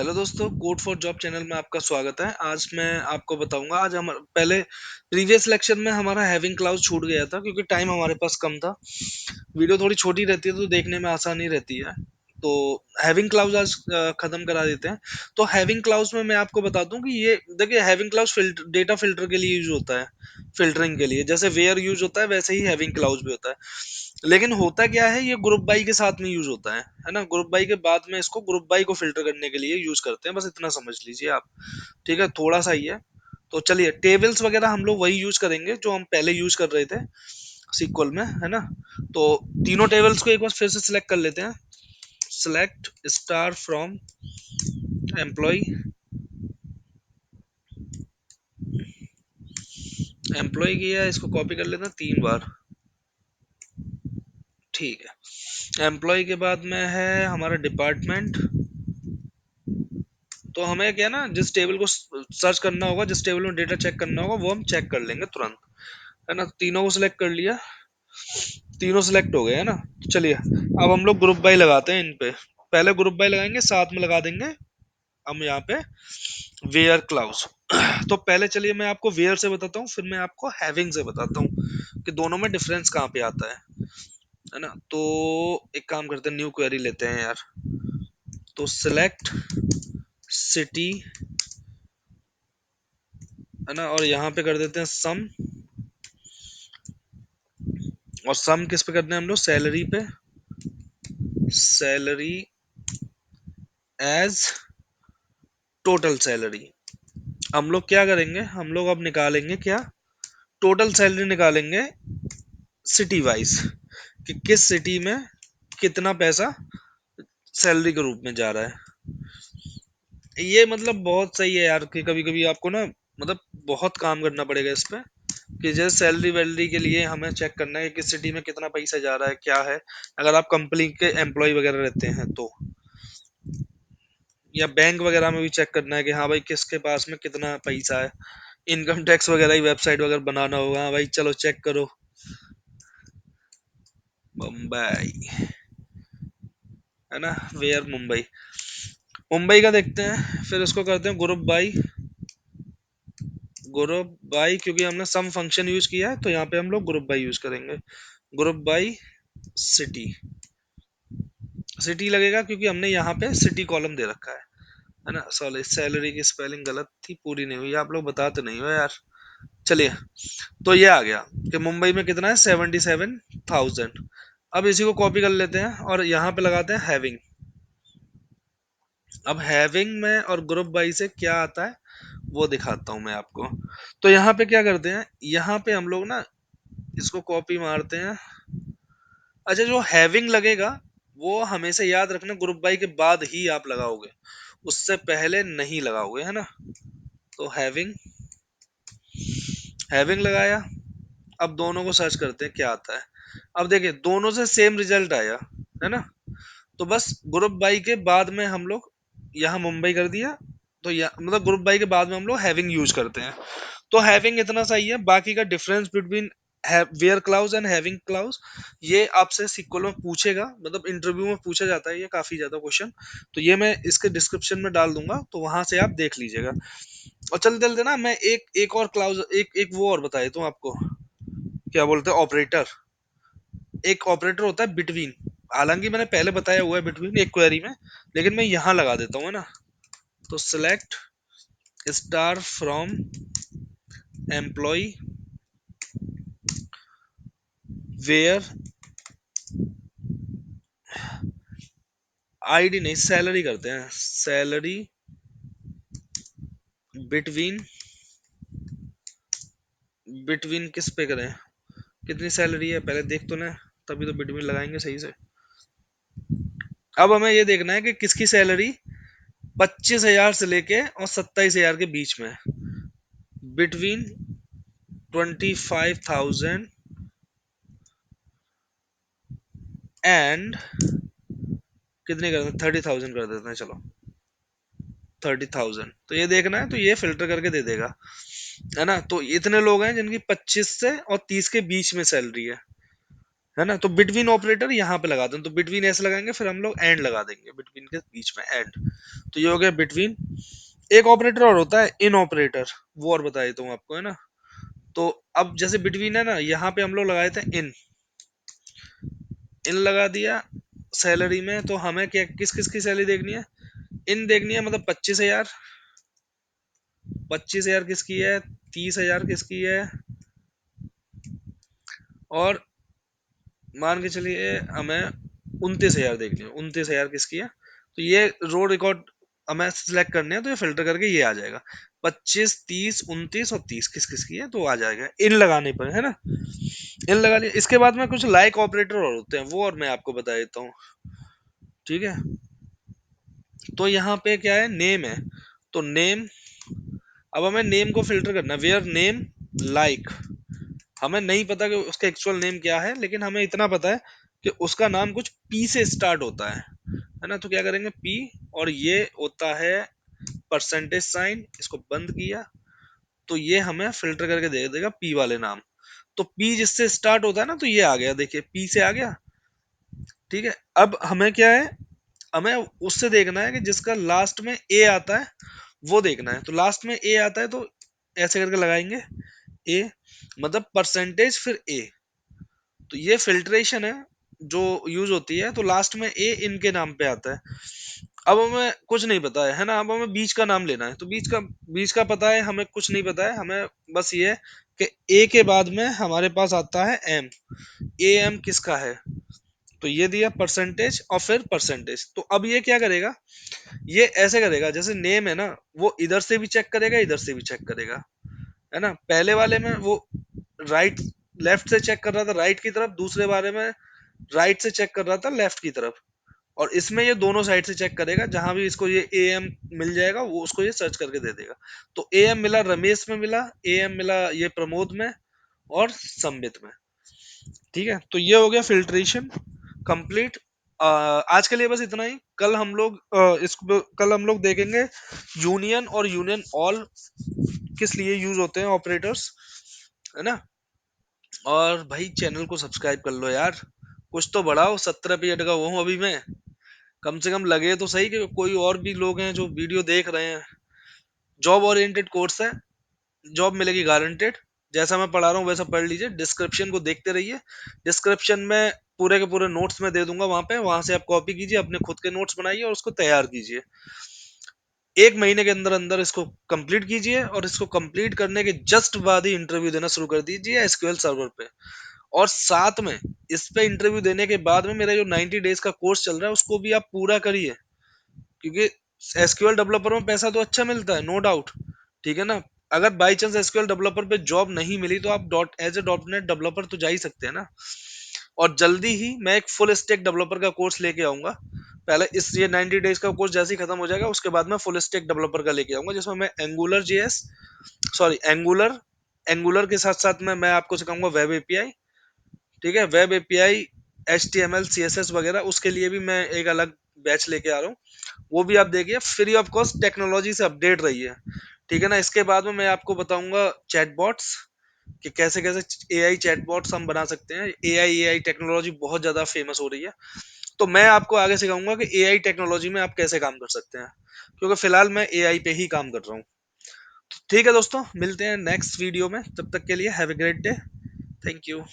Hello दोस्तों, code for job channel में आपका स्वागत है। आज मैं आपको बताऊंगा। आज हम पहले प्रीवियस लेक्चर में हमारा हैविंग क्लाउज छूट गया था क्योंकि टाइम हमारे पास कम था। वीडियो थोड़ी छोटी रहती है तो देखने में आसानी रहती है। तो हैविंग क्लाउज आज खत्म करा देते हैं। तो हैविंग क्लाउज में मैं आपको बता दूं कि ये देखिए, हैविंग क्लाउज डेटा फिल्टर के लिए यूज होता है। फिल्टरिंग के लिए जैसे वेयर यूज होता है वैसे ही हैविंग क्लाउज भी होता है। लेकिन होता क्या है, ये ग्रुप बाई के साथ में यूज होता है ना। ग्रुप बाई के बाद में इसको ग्रुप बाई को फिल्टर करने के लिए यूज करते हैं, बस इतना समझ लीजिए आप। ठीक है, थोड़ा सा ही है। तो चलिए, टेबल्स वगैरह हम लोग वही यूज करेंगे जो हम पहले यूज कर रहे थे सीक्वल में, है ना। तो तीनों टेबल्स को एक बार फिर से सिलेक्ट कर लेते हैं। Select star from employee. Employee किया, इसको कॉपी कर लेते हैं 3 बार। ठीक है। एम्प्लॉय के बाद में है हमारा डिपार्टमेंट। तो हमें क्या है ना, जिस टेबल को सर्च करना होगा, जिस टेबल में डेटा चेक करना होगा, वो हम चेक कर लेंगे तुरंत, है ना। तीनों को सिलेक्ट कर लिया। तीनों सिलेक्ट हो गए, है ना। तो चलिए, अब हम लोग ग्रुप बाय लगाते हैं इन पे। पहले ग्रुप बाय लगाएंगे, साथ में लगा देंगे हम यहाँ पे वेयर क्लाउज। तो पहले चलिए मैं आपको वेयर से बताता हूँ, फिर मैं आपको हैविंग से बताता हूँ कि दोनों में डिफरेंस कहाँ पे आता है ना। तो एक काम करते हैं, न्यू क्वेरी लेते हैं यार। तो सिलेक्ट सिटी, है ना, और यहाँ पे कर देते हैं सम। और सम किस पे करते हैं हम लोग? सैलरी पे। Salary as total salary. हम लोग क्या करेंगे, हम लोग अब निकालेंगे क्या, टोटल सैलरी निकालेंगे सिटी वाइज, कि किस सिटी में कितना पैसा सैलरी के रूप में जा रहा है। ये मतलब बहुत सही है यार, कि कभी कभी आपको ना, मतलब बहुत काम करना पड़ेगा इस पे, कि जैसे सैलरी वैलरी के लिए हमें चेक करना है कि किस सिटी में कितना पैसा जा रहा है, क्या है। अगर आप कंपनी के एम्प्लॉय वगैरह रहते हैं तो, या बैंक वगैरह में भी चेक करना है कि हाँ भाई, किसके पास में कितना पैसा है। इनकम टैक्स वगैरह की वेबसाइट वगैरह बनाना होगा, हाँ भाई चलो चेक करो। मुंबई, है ना, वेयर मुंबई। मुंबई का देखते हैं, फिर इसको करते हैं ग्रुप बाई। ग्रुप बाई, क्योंकि हमने सम फंक्शन यूज किया है तो यहाँ पे हम लोग ग्रुप बाई यूज करेंगे। Group by city. सिटी लगेगा क्योंकि हमने यहाँ पे सिटी कॉलम दे रखा है ना। सॉरी, सैलरी की स्पेलिंग गलत थी, पूरी नहीं हुई। आप लोग बताते नहीं हो यार। चलिए, तो ये आ गया कि मुंबई में कितना है, 77,000। अब इसी को कॉपी कर लेते हैं और यहाँ पे लगाते हैं हैविंग। अब हैविंग में और ग्रुप बाई से क्या आता है वो दिखाता हूं मैं आपको। तो यहाँ पे क्या करते हैं, यहाँ पे हम लोग ना इसको कॉपी मारते हैं। अच्छा, जो हैविंग लगेगा वो हमेशा याद रखना, ग्रुप बाई के बाद ही आप लगाओगे, उससे पहले नहीं लगाओगे, है ना। तो हैविंग, हैविंग लगाया। अब दोनों को सर्च करते हैं क्या आता है। अब देखिए, दोनों से सेम रिजल्ट आया, है ना। तो बस ग्रुप बाई के बाद में हम लोग यहाँ मुंबई कर दिया। तो मतलब ग्रुप बाई के बाद में हम लोग हैविंग यूज करते हैं। तो हैविंग इतना सही है। बाकी का difference between where clause and having clause, ये आपसे सीक्वल में पूछेगा, मतलब इंटरव्यू में पूछा जाता है ये काफी ज्यादा क्वेश्चन। तो ये मैं इसके डिस्क्रिप्शन में डाल दूंगा, तो वहां से आप देख लीजिएगा। और चलते चलते ना, मैं एक एक और क्लाउज, एक एक वो और बता देता हूँ आपको, क्या बोलते हैं, ऑपरेटर। एक ऑपरेटर होता है बिटवीन। हालांकि मैंने पहले बताया हुआ है बिटवीन एक क्वेरी में, लेकिन मैं यहाँ लगा देता हूँ, है ना। तो select star from employee where, ID नहीं, सैलरी करते हैं। सैलरी बिटवीन, बिटवीन किस पे करें, कितनी सैलरी है पहले देख तो ना, तभी तो बिटवीन लगाएंगे सही से। अब हमें ये देखना है कि किसकी सैलरी 25,000 से लेके और 27,000 के बीच में है। बिटवीन 25,000 एंड, कितनी कर दें, 30,000 कर देते हैं चलो। 30,000, तो ये देखना है, तो ये फिल्टर करके दे देगा, है ना। तो इतने लोग हैं जिनकी 25 से और 30 के बीच में सैलरी है। है ना। तो बिटवीन ऑपरेटर यहाँ पे लगाते हैं, तो बिटवीन ऐसे लगाएंगे, फिर हम लोग एंड लगा देंगे बिटवीन के बीच में एंड। तो ये हो गया बिटवीन। एक ऑपरेटर और होता है इन ऑपरेटर, वो और बता देता हूँ आपको, है ना। तो अब जैसे बिटवीन है ना, यहाँ पे हम लोग लगाए थे इन, इन लगा दिया सैलरी में। तो हमें क्या किस किस की सैलरी देखनी है, इन देखनी है, मतलब 25,000, 25,000 किसकी है, 30,000 किसकी है, और मान के चलिए हमें 29,000 देखनी है, 29,000 किसकी है। तो ये रो रिकॉर्ड हमें सिलेक्ट करने हैं, तो ये फिल्टर करके ये आ जाएगा 25, 30, 29 और 30 किस किस की है, तो आ जाएगा इन लगाने पर, है ना। इन लगा लिया। इसके बाद में कुछ लाइक ऑपरेटर और होते हैं, वो और मैं आपको बता देता हूँ, ठीक है। तो यहाँ पे क्या है, नेम है, तो नेम, अब हमें नेम को फिल्टर करना है, वेयर नेम लाइक। हमें नहीं पता कि उसका एक्चुअल नेम क्या है, लेकिन हमें इतना पता है कि उसका नाम कुछ पी से स्टार्ट होता है ना। तो क्या करेंगे, पी, और ये होता है परसेंटेज साइन, इसको बंद किया, तो ये हमें फिल्टर करके दे देगा पी वाले नाम। तो पी जिससे स्टार्ट होता है ना, तो ये आ गया, देखिए पी से आ गया, ठीक है। अब हमें क्या है, हमें उससे देखना है कि जिसका लास्ट में ए आता है, वो देखना है। तो लास्ट में ए आता है, तो ऐसे करके लगाएंगे ए, मतलब परसेंटेज फिर ए। तो ये फिल्ट्रेशन है जो यूज होती है। तो लास्ट में ए इनके नाम पे आता है। अब हमें कुछ नहीं पता है ना, अब हमें बीच का नाम लेना है। तो बीच का पता है, हमें कुछ नहीं पता है, हमें बस ये है कि ए के बाद में हमारे पास आता है एम, ए एम किसका है, तो ये दिया परसेंटेज और फिर परसेंटेज। तो अब ये क्या करेगा, ये ऐसे करेगा, जैसे नेम है ना, वो इधर से भी चेक करेगा, इधर से भी चेक करेगा, है ना। पहले वाले में वो राइट लेफ्ट से चेक कर रहा था राइट की तरफ, दूसरे बारे में राइट से चेक कर रहा था लेफ्ट की तरफ। और इसमें ये दोनों साइड से चेक करेगा, जहां भी इसको ये ए एम मिल जाएगा, वो उसको ये सर्च करके दे देगा। तो ए एम मिला रमेश में, मिला ए एम मिला ये प्रमोद में और संबित में, ठीक है। तो ये हो गया फिल्ट्रेशन कंप्लीट। आज के लिए बस इतना ही। कल हम लोग कल हम लोग देखेंगे यूनियन और यूनियन ऑल किस लिए यूज होते हैं ऑपरेटर्स, है ना। और भाई चैनल को सब्सक्राइब कर लो यार, कुछ तो बढ़ाओ, 17 मिनट का वो हूँ अभी मैं, कम से कम लगे तो सही कि कोई और भी लोग हैं जो वीडियो देख रहे हैं। जॉब ओरिएंटेड कोर्स है, जॉब मिलेगी गारंटेड। जैसा मैं पढ़ा रहा हूँ वैसा पढ़ लीजिए, डिस्क्रिप्शन को देखते रहिए। डिस्क्रिप्शन में पूरे के पूरे नोट्स में दे दूंगा, वहां पे वहां से आप कॉपी कीजिए, अपने खुद के नोट्स बनाइए और उसको तैयार कीजिए। 1 महीने के अंदर अंदर इसको कंप्लीट कीजिए, और इसको कंप्लीट करने के जस्ट बाद ही इंटरव्यू देना शुरू कर दीजिए एसक्यूएल सर्वर पे। और साथ में इस पे इंटरव्यू देने के बाद में मेरा जो 90 डेज का कोर्स चल रहा है उसको भी आप पूरा करिए, क्योंकि एसक्यूएल डेवलपर में पैसा तो अच्छा मिलता है, नो डाउट, ठीक है ना। अगर बाई चांस एसक्यूएल डेवलपर पे जॉब नहीं मिली, तो आप dot as a dot net developer तो जा ही सकते हैं ना। और जल्दी ही मैं एक फुल स्टैक डेवलपर का कोर्स लेके आऊंगा। पहले इस ये 90 डेज का कोर्स जैसे ही खत्म हो जाएगा, उसके बाद मैं फुल स्टैक डेवलपर का लेके आऊंगा, जिसमें मैं angular JS, sorry angular, angular के साथ साथ में मैं आपको सिखाऊंगा वेब एपीआई, ठीक है। Web API, H T M L C S S वगैरह, उसके लिए भी मैं एक अलग बैच लेके आ रहा हूँ। वो भी आप देखिए, फ्री ऑफ कॉस्ट, टेक्नोलॉजी से अपडेट रहिए, ठीक है ना। इसके बाद में मैं आपको बताऊंगा चैटबॉट्स, कि कैसे कैसे एआई चैटबॉट्स हम बना सकते हैं। एआई टेक्नोलॉजी बहुत ज्यादा फेमस हो रही है, तो मैं आपको आगे सिखाऊंगा कि एआई टेक्नोलॉजी में आप कैसे काम कर सकते हैं, क्योंकि फिलहाल मैं एआई पे ही काम कर रहा हूँ। ठीक है दोस्तों, मिलते हैं नेक्स्ट वीडियो में, तब तक के लिए have a great day, thank you.